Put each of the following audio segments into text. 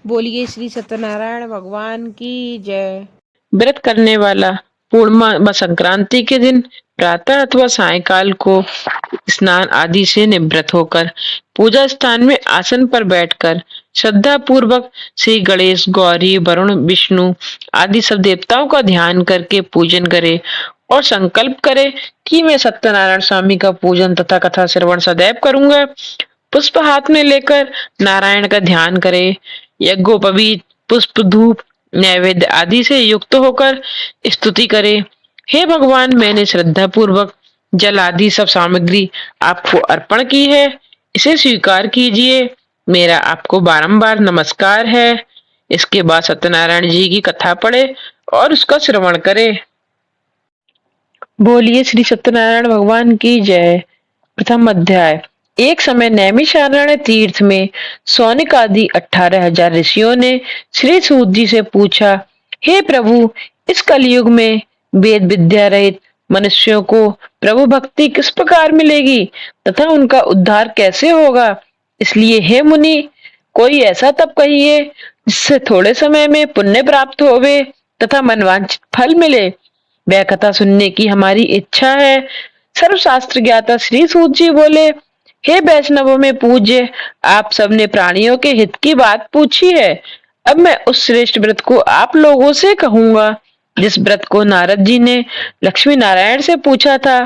बोलिए श्री सत्यनारायण भगवान की जय। व्रत करने वाला पूर्णिमा व संक्रांति के दिन प्रातः अथवा सायंकाल को स्नान आदि से निवृत्त होकर पूजा स्थान में आसन पर बैठकर श्रद्धा पूर्वक श्री गणेश, गौरी, वरुण, विष्णु आदि सब देवताओं का ध्यान करके पूजन करे और संकल्प करे कि मैं सत्यनारायण स्वामी का पूजन तथा कथा श्रवण सदैव करूंगा। पुष्प हाथ में लेकर नारायण का ध्यान करे। यज्ञोपवीत पुष्प, धूप, नैवेद्य आदि से युक्त होकर स्तुति करे। हे भगवान, मैंने श्रद्धा पूर्वक जल आदि सब सामग्री आपको अर्पण की है, इसे स्वीकार कीजिए। मेरा आपको बारंबार नमस्कार है। इसके बाद सत्यनारायण जी की कथा पढ़े और उसका श्रवण करे। बोलिए श्री सत्यनारायण भगवान की जय। प्रथम अध्याय। एक समय नैमिषारण्य तीर्थ में सौनिक आदि 18,000 ऋषियों ने श्री सूत जी से पूछा, हे प्रभु, इस कलयुग में वेद विद्या रहित मनुष्यों को प्रभु भक्ति किस प्रकार मिलेगी तथा उनका उद्धार कैसे होगा? इसलिए हे मुनि, कोई ऐसा तप कहिए जिससे थोड़े समय में पुण्य प्राप्त होवे तथा मनवांछित फल मिले। वह कथा सुनने की हमारी इच्छा है। सर्वशास्त्र ज्ञाता श्री सूत जी बोले, हे वैष्णवों में पूज्य, आप सबने प्राणियों के हित की बात पूछी है। अब मैं उस श्रेष्ठ व्रत को आप लोगों से कहूंगा जिस व्रत को नारद जी ने लक्ष्मी नारायण से पूछा था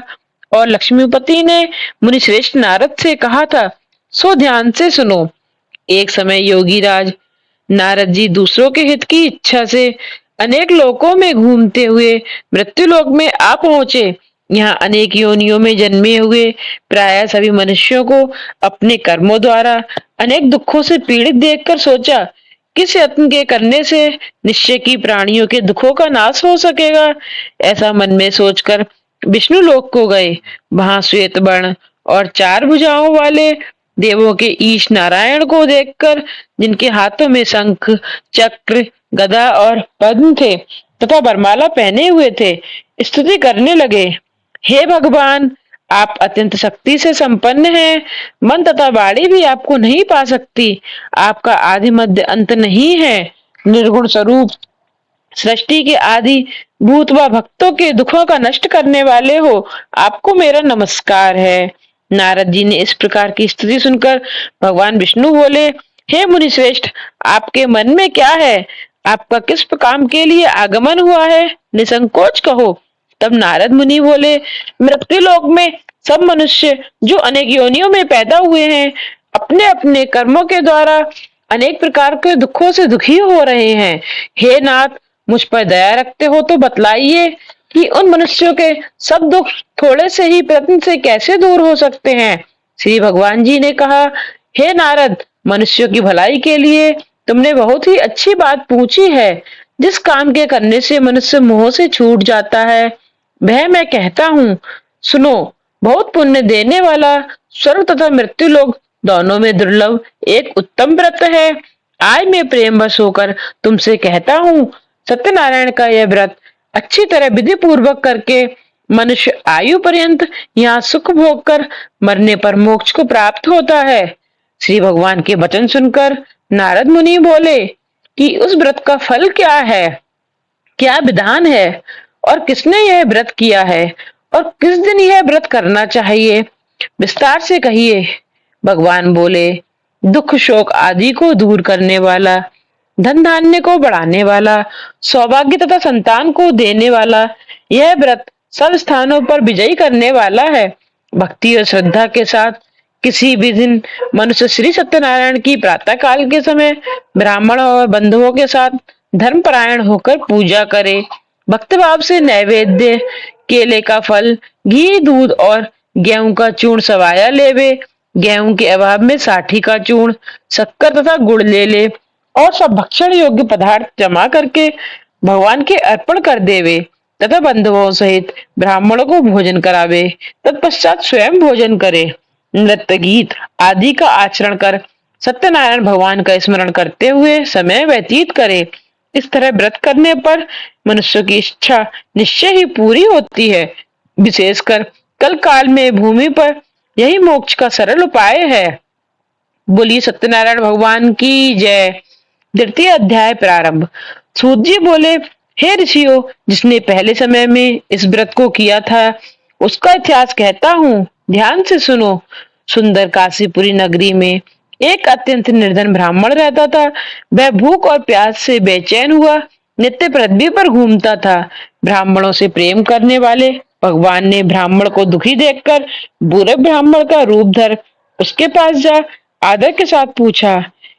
और लक्ष्मीपति ने मुनि श्रेष्ठ नारद से कहा था। सो ध्यान से सुनो। एक समय योगी राज नारद जी दूसरों के हित की इच्छा से अनेक लोकों में घूमते हुए मृत्यु लोक में आ पहुंचे। यहाँ अनेक योनियों में जन्मे हुए प्राय सभी मनुष्यों को अपने कर्मों द्वारा अनेक दुखों से पीड़ित देखकर सोचा, किस यत्न के करने से निश्चय की प्राणियों के दुखों का नाश हो सकेगा। ऐसा मन में सोचकर विष्णु लोक को गए। वहां श्वेत वर्ण और 4 भुजाओं वाले देवों के ईश नारायण को देखकर, जिनके हाथों में शंख, चक्र, गदा और पद्म थे तथा वरमाला पहने हुए थे, स्तुति करने लगे। हे भगवान, आप अत्यंत शक्ति से संपन्न हैं। मन तथा वाणी भी आपको नहीं पा सकती। आपका आदि मध्य अंत नहीं है। निर्गुण स्वरूप सृष्टि के आदि भूत व भक्तों के दुखों का नष्ट करने वाले हो, आपको मेरा नमस्कार है। नारद जी ने इस प्रकार की स्तुति सुनकर भगवान विष्णु बोले, हे मुनि श्रेष्ठ, आपके मन में क्या है? आपका किस काम के लिए आगमन हुआ है? निसंकोच कहो। तब नारद मुनि बोले, मृत्यु लोक में सब मनुष्य जो अनेक योनियों में पैदा हुए हैं, अपने अपने कर्मों के द्वारा अनेक प्रकार के दुखों से दुखी हो रहे हैं। हे नाथ, मुझ पर दया रखते हो तो बतलाइए कि उन मनुष्यों के सब दुख थोड़े से ही प्रयत्न से कैसे दूर हो सकते हैं। श्री भगवान जी ने कहा, हे नारद, मनुष्यों की भलाई के लिए तुमने बहुत ही अच्छी बात पूछी है। जिस काम के करने से मनुष्य मोह से छूट जाता है, वह मैं कहता हूँ, सुनो। बहुत पुण्य देने वाला स्वर्ग तथा मृत्यु लोक दोनों में दुर्लभ एक उत्तम व्रत है। आज मैं प्रेम वश होकर तुमसे कहता हूँ, सत्यनारायण का यह व्रत अच्छी तरह विधि पूर्वक करके मनुष्य आयु पर्यंत यहाँ सुख भोग कर मरने पर मोक्ष को प्राप्त होता है। श्री भगवान के वचन सुनकर नारद मुनि बोले कि उस व्रत का फल क्या है, क्या विधान है और किसने यह व्रत किया है और किस दिन यह व्रत करना चाहिए, विस्तार से कहिए। भगवान बोले, दुख शोक आदि को दूर करने वाला, धन धान्य को बढ़ाने वाला, सौभाग्य तथा संतान को देने वाला यह व्रत सब स्थानों पर विजयी करने वाला है। भक्ति और श्रद्धा के साथ किसी भी दिन मनुष्य श्री सत्यनारायण की प्रातः काल के समय ब्राह्मण और बंधुओं के साथ धर्मपरायण होकर पूजा करे। भक्त भाव से नैवेद्य, केले का फल, घी, दूध और गेहूं का चूर्ण सवाया लेवे। गेहूं के अभाव में साठी का चूर्ण, शक्कर तथा गुड़ ले ले और सब भक्षण योग्य पदार्थ जमा करके भगवान के अर्पण कर देवे तथा बंधुओं सहित ब्राह्मणों को भोजन करावे। तत्पश्चात स्वयं भोजन करे। नृत्य, गीत आदि का आचरण कर सत्यनारायण भगवान का स्मरण करते हुए समय व्यतीत करे। इस तरह व्रत करने पर मनुष्य की इच्छा निश्चय ही पूरी होती है। विशेषकर कल काल में भूमि पर यही मोक्ष का सरल उपाय है। बोलिए सत्यनारायण भगवान की जय। द्वितीय अध्याय प्रारंभ। सूत जी बोले, हे ऋषियों, जिसने पहले समय में इस व्रत को किया था उसका इतिहास कहता हूँ, ध्यान से सुनो। सुंदर काशीपुरी नगरी में एक अत्यंत निर्धन ब्राह्मण रहता था। वह भूख और प्यास से बेचैन हुआ नित्य पृथ्वी पर घूमता था। ब्राह्मणों से प्रेम करने वाले भगवान ने ब्राह्मण को दुखी देखकर बुरे ब्राह्मण का रूप धर उसके पास जा आदर के साथ पूछा,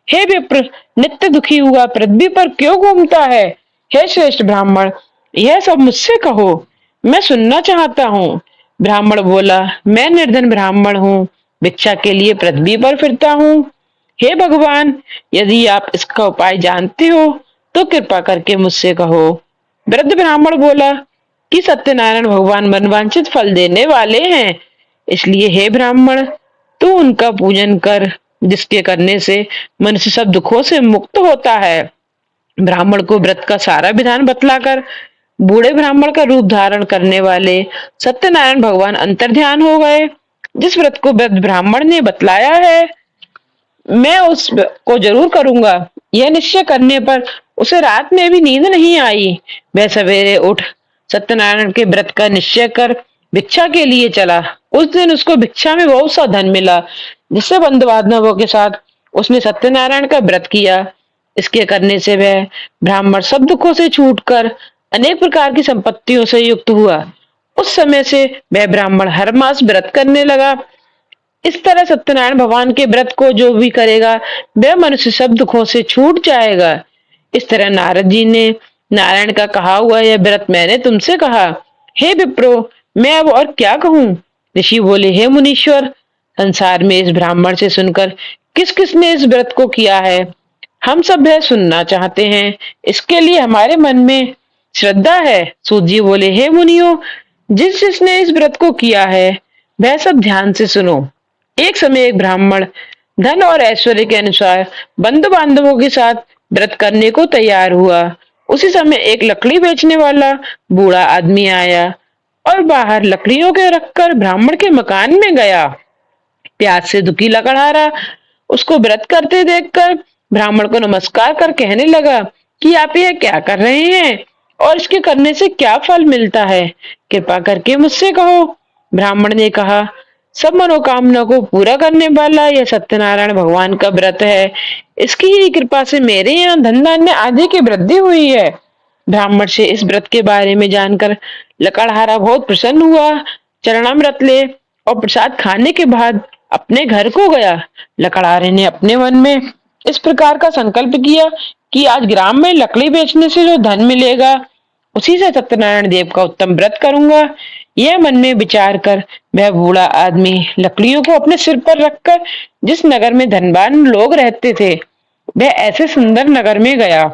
हे विप्र, नित्य दुखी हुआ पृथ्वी पर क्यों घूमता है? हे श्रेष्ठ ब्राह्मण, यह सब मुझसे कहो, मैं सुनना चाहता हूँ। ब्राह्मण बोला, मैं निर्धन ब्राह्मण हूँ, भिक्षा के लिए पृथ्वी पर फिरता हूँ। हे भगवान, यदि आप इसका उपाय जानते हो तो कृपा करके मुझसे कहो। वृद्ध ब्राह्मण बोला कि सत्यनारायण भगवान मनवांछित फल देने वाले हैं, इसलिए हे ब्राह्मण, तू उनका पूजन कर, जिसके करने से मनुष्य सब दुखों से मुक्त होता है। ब्राह्मण को व्रत का सारा विधान बतलाकर बूढ़े ब्राह्मण का रूप धारण करने वाले सत्यनारायण भगवान अंतर्ध्यान हो गए। जिस व्रत को वृद्ध ब्राह्मण ने बतलाया है मैं उस को जरूर करूंगा। यह निश्चय करने पर उसे रात में भी नींद नहीं आई। वह सवेरे उठ सत्यनारायण के व्रत का निश्चय कर भिक्षा के लिए चला। उस दिन उसको भिक्षा में बहुत सा धन मिला, जिससे बंधु बांधवों के साथ उसने सत्यनारायण का व्रत किया। इसके करने से वह ब्राह्मण सब दुखों से छूटकर अनेक प्रकार की संपत्तियों से युक्त हुआ। उस समय से वह ब्राह्मण हर मास व्रत करने लगा। इस तरह सत्यनारायण भगवान के व्रत को जो भी करेगा वह मनुष्य सब दुखों से छूट जाएगा। इस तरह नारद जी ने नारायण का कहा हुआ यह व्रत मैंने तुमसे कहा। हे विप्रो, मैं अब और क्या कहूँ? ऋषि बोले, हे मुनीश्वर, संसार में इस ब्राह्मण से सुनकर किस किसने इस व्रत को किया है, हम सब यह सुनना चाहते हैं। इसके लिए हमारे मन में श्रद्धा है। सूत जी बोले, हे मुनियों, जिस जिसने इस व्रत को किया है वह सब ध्यान से सुनो। एक समय एक ब्राह्मण धन और ऐश्वर्य के अनुसार बंधु बांधवों के साथ व्रत करने को तैयार हुआ। उसी समय एक लकड़ी बेचने वाला बूढ़ा आदमी आया और बाहर लकड़ियों के रखकर ब्राह्मण के मकान में गया। प्यास से दुखी लकड़हारा उसको व्रत करते देखकर ब्राह्मण को नमस्कार कर कहने लगा कि आप यह क्या कर रहे हैं और इसके करने से क्या फल मिलता है, कृपा करके मुझसे कहो। ब्राह्मण ने कहा, सब मनोकामना को पूरा करने वाला यह सत्यनारायण भगवान का व्रत है। इसकी ही कृपा से मेरे यहाँ धन धान्य आदि की वृद्धि हुई है। ब्राह्मण से इस व्रत के बारे में जानकर लकड़हारा बहुत प्रसन्न हुआ। चरणामृत ले और प्रसाद खाने के बाद अपने घर को गया। लकड़हारे ने अपने मन में इस प्रकार का संकल्प किया कि आज ग्राम में लकड़ी बेचने से जो धन मिलेगा उसी से सत्यनारायण देव का उत्तम व्रत करूंगा। यह मन में विचार कर वह बूढ़ा आदमी लकड़ियों को अपने सिर पर रखकर जिस नगर में धनवान लोग रहते थे वह ऐसे सुंदर नगर में गया।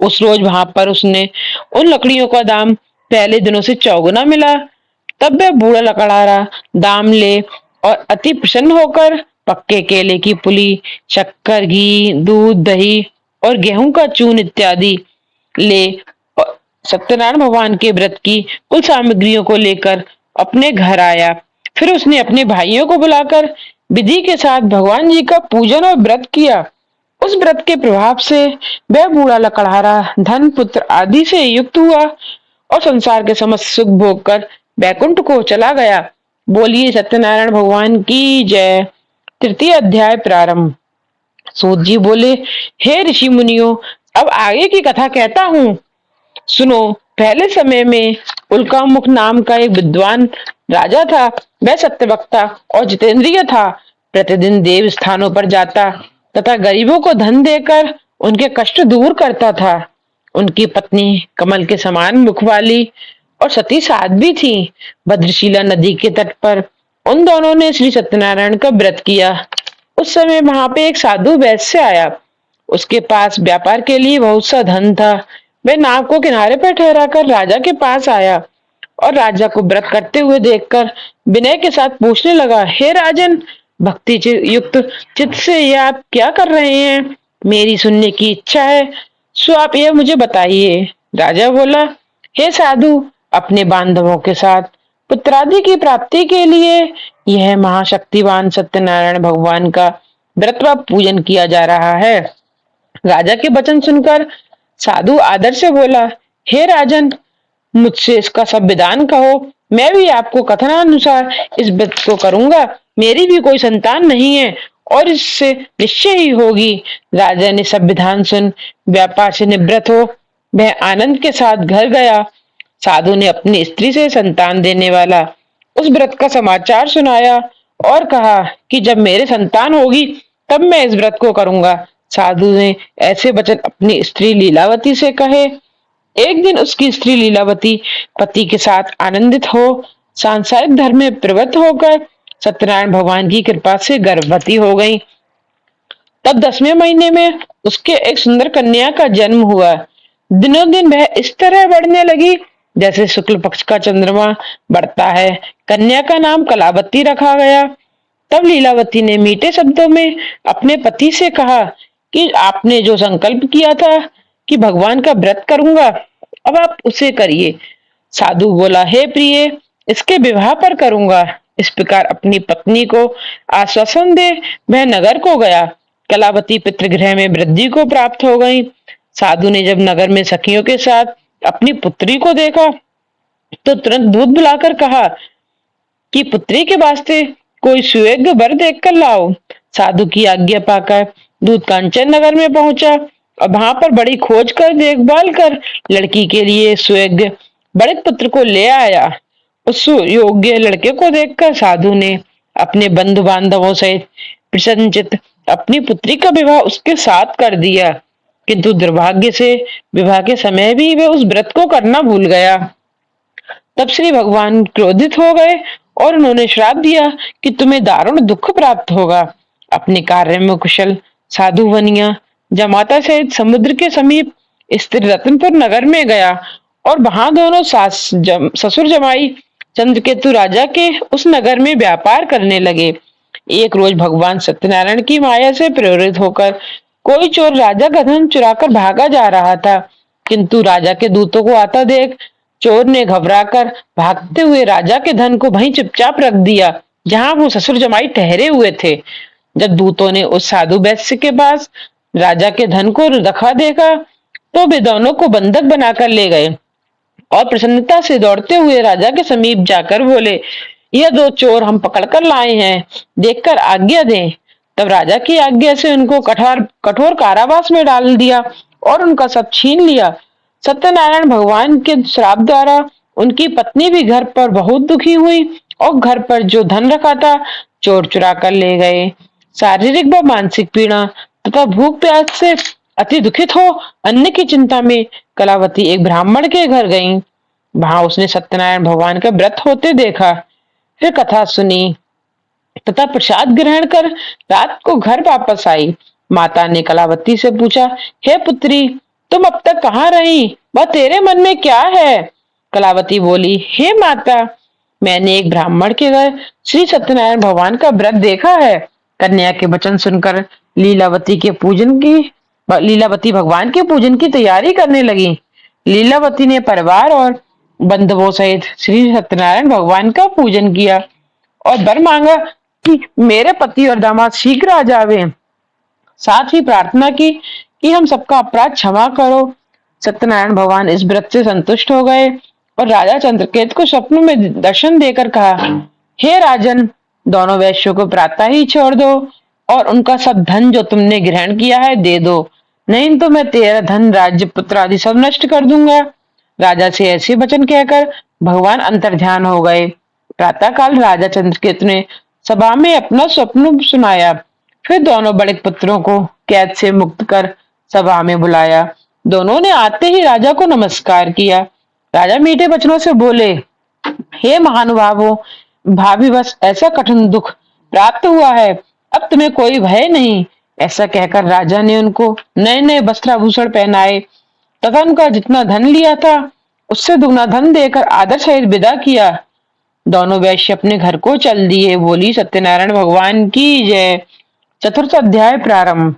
उस रोज वहां पर उसने उन लकड़ियों का दाम पहले दिनों से चौगुना मिला। तब वह बूढ़ा लकड़हारा दाम ले और अति प्रसन्न होकर पक्के केले की पुली, शक्कर, घी, दूध, दही और गेहूं का चून इत्यादि ले और सत्यनारायण भगवान के व्रत की कुल सामग्रियों को लेकर अपने घर आया। फिर उसने अपने भाइयों को बुलाकर विधि के साथ भगवान जी का पूजन और व्रत किया। उस व्रत के प्रभाव से वह बूढ़ा लकड़हारा धन, पुत्र आदि से युक्त हुआ और संसार के समस्त सुख भोग कर बैकुंठ को चला गया। बोलिए सत्यनारायण भगवान की जय। तृतीय अध्याय प्रारंभ। सूत जी बोले, हे ऋषि मुनियों, अब आगे की कथा कहता हूँ, सुनो। पहले समय में उल्कामुख नाम का एक विद्वान राजा था। वह सत्यवक्ता और जितेंद्रिय था। प्रतिदिन देव स्थानों पर जाता तथा गरीबों को धन देकर उनके कष्ट दूर करता था। उनकी पत्नी कमल के समान मुख वाली और सती साध्वी थी। भद्रशिला नदी के तट पर उन दोनों ने श्री सत्यनारायण का व्रत किया। उस समय वहां पे एक साधु वैश्य आया। उसके पास व्यापार के लिए बहुत सा धन था। वह नाव को किनारे पर ठहराकर राजा के पास आया और राजा को व्रत करते हुए देखकर विनय के साथ पूछने लगा, हे राजन, भक्ति युक्त चित्त से यह आप क्या कर रहे हैं? मेरी सुनने की इच्छा है, सो आप यह मुझे बताइए। राजा बोला, हे साधु, अपने बांधवों के साथ पुत्रादि की प्राप्ति के लिए यह महाशक्तिवान सत्यनारायण भगवान का व्रत व पूजन किया जा रहा है। राजा के वचन सुनकर साधु आदर से बोला, हे राजन, मुझसे इसका सब विधान कहो। मैं भी आपको कथनानुसार इस व्रत को करूंगा। मेरी भी कोई संतान नहीं है और इससे निश्चय ही होगी। राजा ने सब विधान सुन व्यापार से निवृत्त हो वह आनंद के साथ घर गया। साधु ने अपनी स्त्री से संतान देने वाला उस व्रत का समाचार सुनाया और कहा कि जब मेरे संतान होगी तब मैं इस व्रत को करूंगा। साधु ने ऐसे वचन अपनी स्त्री लीलावती से कहे। एक दिन उसकी स्त्री लीलावती पति के साथ आनंदित हो सांसारिक धर्म में प्रवृत्त होकर सत्यनारायण भगवान की कृपा से गर्भवती हो गई। तब 10वें महीने में उसके एक सुंदर कन्या का जन्म हुआ। दिनों दिन वह इस तरह बढ़ने लगी जैसे शुक्ल पक्ष का चंद्रमा बढ़ता है। कन्या का नाम कलावती रखा गया। तब लीलावती ने मीठे शब्दों में अपने पति से कहा कि आपने जो संकल्प किया था कि भगवान का व्रत करूंगा, अब आप उसे करिए। साधु बोला, हे प्रिय, इसके विवाह पर करूंगा। इस प्रकार अपनी पत्नी को आश्वासन दे वह नगर को गया। कलावती पितृगृह में वृद्धि को प्राप्त हो गई। साधु ने जब नगर में सखियों के साथ अपनी पुत्री को देखा तो तुरंत दूध बुलाकर कहा कि पुत्री के वास्ते कोई सुयोग्य वर देखकर लाओ। साधु की आज्ञा पाकर दूध कांचन नगर में पहुंचा और वहां पर बड़ी खोज कर देखभाल कर लड़की के लिए सुयोग्य बड़े पुत्र को ले आया। उस योग्य लड़के को देखकर साधु ने अपने बंधु बांधवों सहित प्रसन्नचित्त अपनी पुत्री का विवाह उसके साथ कर दिया। किंतु दुर्भाग्य से विवाह के समय भी वह उस व्रत को करना भूल गया। तब श्री भगवान क्रोधित हो गए और उन्होंने श्राप दिया कि तुम्हें दारुण दुख प्राप्त होगा। अपने कार्य में कुशल साधु वनिया जमाता सहित समुद्र के समीप स्थित रत्नपुर नगर में गया और वहां दोनों ससुर जमाई चंद्रकेतु राजा के उस नगर में व्यापार करने लगे। एक रोज भगवान सत्यनारायण की माया से प्रेरित होकर कोई चोर राजा का धन चुराकर भागा जा रहा था, किंतु राजा के दूतों को आता देख चोर ने घबराकर भागते हुए राजा के धन को वहीं चुपचाप रख दिया जहां वो ससुर जमाई ठहरे हुए थे। जब दूतों ने उस साधु वैश्य के पास राजा के धन को रखा देखा तो वे दोनों को बंधक बनाकर ले गए और प्रसन्नता से दौड़ते हुए राजा के समीप जाकर बोले, यह दो चोर हम पकड़कर लाए हैं, देखकर आज्ञा दें। तब राजा की आज्ञा से उनको कठोर कारावास में डाल दिया और उनका सब छीन लिया। सत्यनारायण भगवान के श्राप द्वारा उनकी पत्नी भी घर पर बहुत दुखी हुई और घर पर जो धन रखा था चोर चुरा कर ले गए। शारीरिक व मानसिक पीड़ा तथा भूख प्यास से अति दुखित हो अन्न की चिंता में कलावती एक ब्राह्मण के घर गई। वहां उसने सत्यनारायण भगवान का व्रत होते देखा, फिर कथा सुनी तथा प्रसाद ग्रहण कर रात को घर वापस आई। माता ने कलावती से पूछा, हे पुत्री, तुम अब तक कहाँ रही? वह तेरे मन में क्या है? कलावती बोली, हे माता, मैंने एक ब्राह्मण के घर श्री सत्यनारायण भगवान का व्रत देखा है। कन्या के वचन सुनकर लीलावती भगवान के पूजन की तैयारी करने लगी। लीलावती ने परिवार और बंधुओं सहित श्री सत्यनारायण भगवान का पूजन किया और वर मांगा कि मेरे पति और दामाद शीघ्र आ जावे। साथ ही प्रार्थना की कि हम सबका अपराध क्षमा करो। सत्यनारायण भगवान इस व्रत से संतुष्ट हो गए और राजा चंद्रकेतु को स्वप्न में दर्शन देकर कहा, हे राजन, दोनों वैश्यों को प्रातः ही छोड़ दो और उनका सब धन जो तुमने ग्रहण किया है दे दो, नहीं तो मैं तेरा धन, राज्य, पुत्र आदि सब नष्ट कर दूंगा। राजा से ऐसे वचन कहकर भगवान अंतर्ध्यान हो गए। प्रातः काल राजा चंद्रकेतु ने सभा में अपना स्वप्न सुनाया। फिर दोनों बड़े पुत्रों को कैद से मुक्त कर सभा में बुलाया। दोनों ने आते ही राजा को नमस्कार किया। राजा मीठे वचनों से बोले, हे महानुभावों, भाभी बस ऐसा कठिन दुख प्राप्त हुआ है, अब तुम्हें कोई भय नहीं। ऐसा कहकर राजा ने उनको नए नए वस्त्राभूषण पहनाए तथा उनका जितना धन लिया था उससे दुगना धन देकर आदर सहित विदा किया। दोनों वैश्य अपने घर को चल दिए। बोली सत्यनारायण भगवान की जय। चतुर्थ अध्याय प्रारंभ।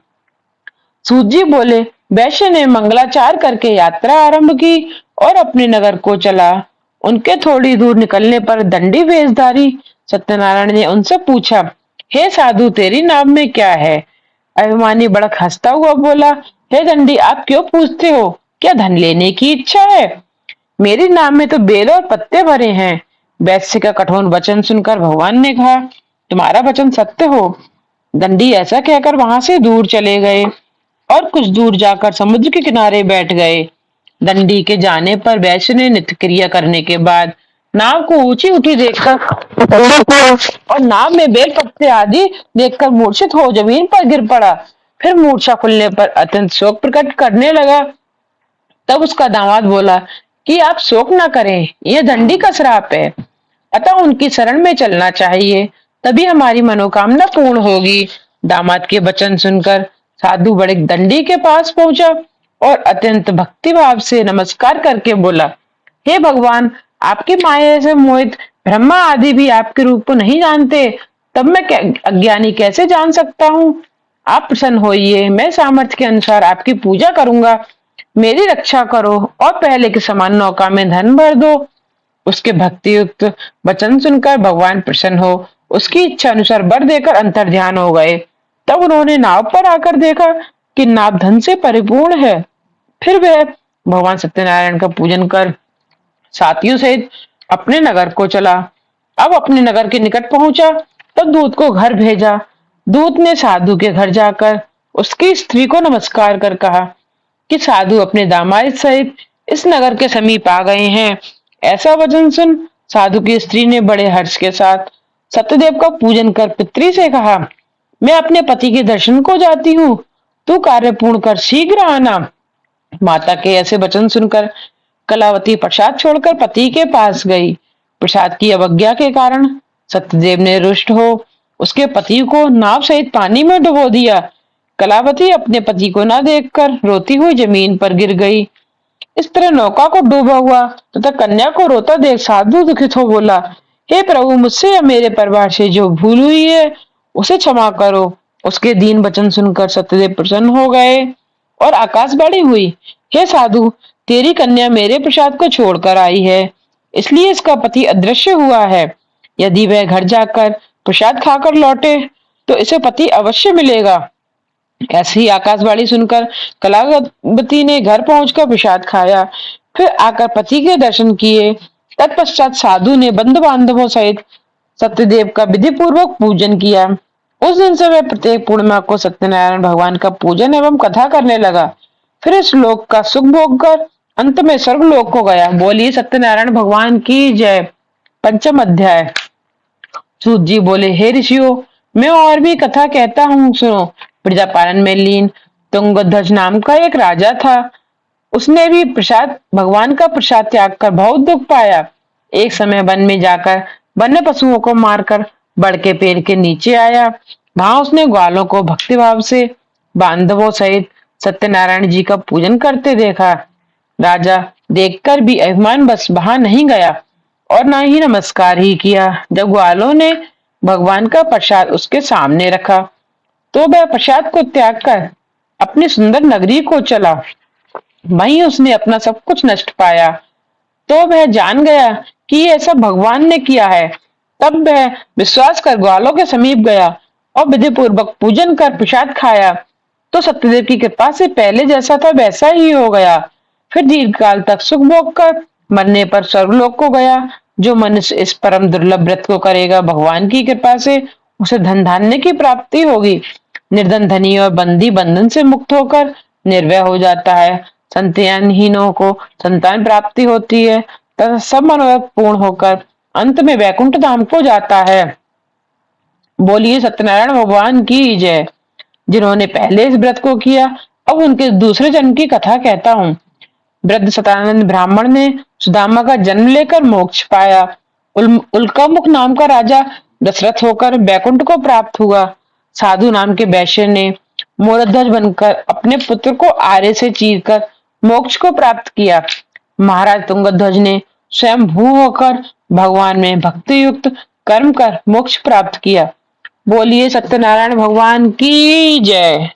सूत जी बोले, वैश्य ने मंगलाचार करके यात्रा आरंभ की और अपने नगर को चला। उनके थोड़ी दूर निकलने पर दंडी वेशधारी सत्यनारायण ने उनसे पूछा, हे साधु, तेरी नाम में क्या है? अभिमानी बड़क हंसता हुआ बोला, हे दंडी, आप क्यों पूछते हो? क्या धन लेने की इच्छा है? मेरे नाम में तो बेल और पत्ते भरे हैं। वैश्य का कठोर वचन सुनकर भगवान ने कहा, तुम्हारा वचन सत्य हो। दंडी ऐसा कहकर वहां से दूर चले गए और कुछ दूर जाकर समुद्र के किनारे बैठ गए। दंडी के जाने पर वैश्य ने नित्य क्रिया करने के बाद नाव को ऊंची उठी देखकर और नाव में बेल पत्ते आदि देखकर मूर्छित हो जमीन पर गिर पड़ा। फिर मूर्छा खुलने पर अत्यंत शोक प्रकट करने लगा। तब उसका दामाद बोला कि आप शोक ना करें, यह दंडी का श्राप है, अतः उनकी शरण में चलना चाहिए, तभी हमारी मनोकामना पूर्ण होगी। दामाद के वचन सुनकर साधु बड़े दंडी के पास पहुंचा और अत्यंत भक्ति भाव से नमस्कार करके बोला, हे भगवान, आपकी माया से मोहित ब्रह्मा आदि भी आपके रूप को नहीं जानते, तब मैं अज्ञानी कैसे जान सकता हूँ? आप प्रसन्न होइए, मैं सामर्थ्य के अनुसार आपकी पूजा करूंगा। मेरी रक्षा करो और पहले के समान नौका में धन भर दो। उसके भक्ति युक्त वचन सुनकर भगवान प्रसन्न हो उसकी इच्छा अनुसार वर देकर अंतर ध्यान हो गए। तब उन्होंने नाव पर आकर देखा कि नाव धन से परिपूर्ण है। फिर वह भगवान सत्यनारायण का पूजन कर साथियों सहित अपने नगर को चला। अब अपने नगर के निकट पहुंचा, तब दूत को घर भेजा। दूत ने साधु के घर जाकर उसकी स्त्री को नमस्कार कर कहा कि साधु अपने दामाद सहित इस नगर के समीप आ गए हैं। ऐसा वचन सुन साधु की स्त्री ने बड़े हर्ष के साथ सत्यदेव का पूजन कर पितरी से कहा, मैं अपने पति के दर्शन को जाती हूँ, तू कार्य पूर्ण कर शीघ्र आना। माता के ऐसे वचन सुनकर कलावती प्रसाद छोड़कर पति के पास गई। प्रसाद की अवज्ञा के कारण सत्यदेव ने रुष्ट हो उसके पति को नाव सहित पानी में डुबो दिया। कलावती अपने पति को न देखकर रोती हुई जमीन पर गिर गई। इस तरह नौका को डूबा हुआ तथा कन्या को रोता देख साधु दुखित हो बोला, हे प्रभु, मुझसे या मेरे परिवार से जो भूल हुई है उसे क्षमा करो। उसके दीन वचन सुनकर सत्यदेव प्रसन्न हो गए और आकाशवाणी हुई, हे साधु, तेरी कन्या मेरे प्रसाद को छोड़कर आई है, इसलिए इसका पति अदृश्य हुआ है। यदि वह घर जाकर प्रसाद खाकर लौटे तो इसे पति अवश्य मिलेगा। ऐसी आकाशवाणी सुनकर कलावती ने घर पहुंचकर प्रसाद खाया, फिर आकर पति के दर्शन किए। तत्पश्चात साधु ने बंधु बांधवों सहित सत्यदेव का विधि पूर्वक पूजन किया। उस दिन से वह प्रत्येक पूर्णिमा को सत्यनारायण भगवान का पूजन एवं कथा करने लगा। फिर इस लोक का सुख भोग कर अंत में स्वर्गलोक को गया। बोलिए सत्यनारायण भगवान की जय। पंचम अध्याय। सूत जी बोले, हे ऋषियों, मैं और भी कथा कहता हूँ, सुनो। प्रजापालन में लीन तुंगध्वज नाम का एक राजा था। उसने भी प्रसाद भगवान का प्रसाद त्याग कर बहुत दुख पाया। एक समय वन में जाकर वन्य पशुओं को मारकर बड़ के पेड़ के नीचे आया। वहां उसने ग्वालों को भक्तिभाव से बांधवों सहित सत्यनारायण जी का पूजन करते देखा। राजा देखकर भी अभिमान बस वहां नहीं गया और ना ही नमस्कार ही किया। जब ग्वालों ने भगवान का प्रसाद उसके सामने रखा तो वह प्रसाद को त्याग कर अपनी सुंदर नगरी को चला। वहीं उसने अपना सब कुछ नष्ट पाया तो वह जान गया कि ये ऐसा भगवान ने किया है। तब वह विश्वास कर ग्वालों के समीप गया और विधि पूर्वक पूजन कर प्रसाद खाया तो सत्यदेव की कृपा से पहले जैसा था वैसा ही हो गया। फिर दीर्घ काल तक सुख भोग कर मरने पर स्वर्गलोक को गया। जो मनुष्य इस परम दुर्लभ व्रत को करेगा, भगवान की कृपा से उसे धन धान्य की प्राप्ति होगी। निर्धन धनी और बंदी बंधन से मुक्त होकर निर्भय हो जाता है। संतानहीनों को संतान प्राप्ति होती है तथा सब मनोरथ पूर्ण होकर अंत में वैकुंठ धाम को जाता है। बोलिए सत्यनारायण भगवान की जय। जिन्होंने पहले इस व्रत को किया, अब उनके दूसरे जन्म की कथा कहता हूँ। वृद्ध सतानंद ब्राह्मण ने सुदामा का जन्म लेकर मोक्ष पाया। उल्कामुख नाम का राजा दशरथ होकर वैकुंठ को प्राप्त हुआ। साधु नाम के वैश्य ने मोरध्वज बनकर अपने पुत्र को आरे से चीरकर मोक्ष को प्राप्त किया। महाराज तुंगध्वज ने स्वयं भू होकर भगवान में भक्ति युक्त कर्म कर मोक्ष प्राप्त किया। बोलिए सत्यनारायण भगवान की जय।